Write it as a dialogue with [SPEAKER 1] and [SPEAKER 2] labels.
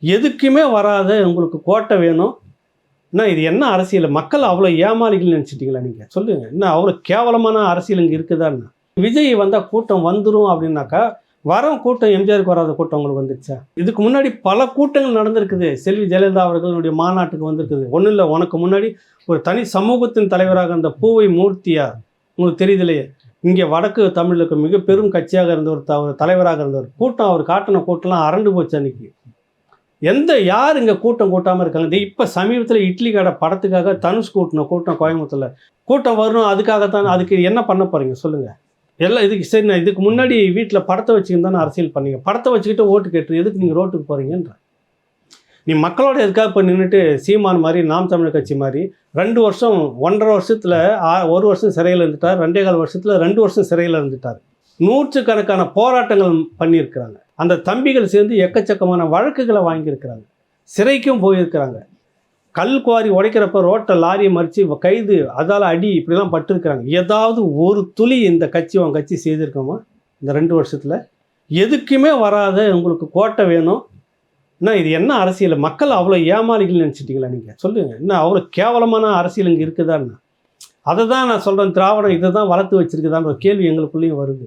[SPEAKER 1] எதுக்குமே வராத உங்களுக்கு கோட்டை வேணும். என்ன இது என்ன அரசியல்? மக்கள் அவ்வளோ ஏமாளிகள் நினச்சிட்டிங்களா நீங்கள்? சொல்லுங்கள். என்ன அவ்வளோ கேவலமான அரசியல் இங்கே இருக்குதான்னு? விஜய் வந்தால் கூட்டம் வந்துடும் அப்படின்னாக்கா, கூட்டம் எம்ஜிஆருக்கு வராத கூட்டம் உங்களுக்கு வந்துடுச்சா? இதுக்கு முன்னாடி பல கூட்டங்கள் நடந்திருக்குது. செல்வி ஜெயலலிதா அவர்களுடைய மாநாட்டுக்கு வந்திருக்குது. ஒன்றும் இல்லை, உனக்கு முன்னாடி ஒரு தனி சமூகத்தின் தலைவராக அந்த பூவை மூர்த்தியார், உங்களுக்கு தெரியுதுலையே, இங்கே வடக்கு தமிழுக்கு மிக பெரும் கட்சியாக இருந்த ஒரு தலைவராக இருந்தவர். கூட்டம் அவர் காட்டின கூட்டம்லாம் அரண்டு போச்சு அன்னைக்கு. யார் இங்கே கூட்டம் கூட்டாமல் இருக்காங்க? இப்போ சமீபத்தில் இட்லி கடை படத்துக்காக தனுஷ் கூட்டின கூட்டம் கோயம்புத்தூரில் கூட்டம் வரணும். அதுக்காகத்தான். அதுக்கு என்ன பண்ண போகிறீங்க சொல்லுங்கள்? எல்லாம் இதுக்கு சரி. நான் இதுக்கு முன்னாடி வீட்டில் படத்தை வச்சுக்கிட்டு தானே அரசியல் பண்ணீங்க. படத்தை வச்சுக்கிட்டு ஓட்டு கேட்டு எதுக்கு நீங்கள் ரோட்டுக்கு போகிறீங்கன்ற? நீ மக்களோட எதுக்காக இப்போ நின்றுட்டு சீமான் மாதிரி, நாம் தமிழர் கட்சி மாதிரி 2 வருஷம் 1.5 வருஷத்தில் 1 வருஷம் சிறையில் இருந்துட்டார். 2.25 வருஷத்தில் 2 வருஷம் சிறையில் இருந்துட்டார். நூற்றுக்கணக்கான போராட்டங்கள் பண்ணியிருக்கிறாங்க. அந்த தம்பிகள் சேர்ந்து எக்கச்சக்கமான வழக்குகளை வாங்கியிருக்கிறாங்க. சிறைக்கும் போயிருக்கிறாங்க. கல் குவாரி உடைக்கிறப்ப ரோட்டை லாரியை மறித்து கைது, அதால் அடி, இப்படிலாம் பட்டிருக்கிறாங்க. ஏதாவது ஒரு துளி இந்த கட்சி உன் கட்சி செய்திருக்கோமா இந்த 2 வருஷத்தில்? எதுக்குமே வராத உங்களுக்கு கோட்டை வேணும். என்ன இது என்ன அரசியல்? மக்கள் அவ்வளோ ஏமாளிகள் நினச்சிட்டிங்களா நீங்கள்? சொல்லுங்கள். என்ன அவ்வளோ கேவலமான அரசியல் இங்கே இருக்குதான்னு? அதை தான் நான் சொல்கிறேன். திராவிடம் இதை தான் வளர்த்து வச்சுருக்குதான்ற கேள்வி எங்களுக்குள்ளேயும் வருது.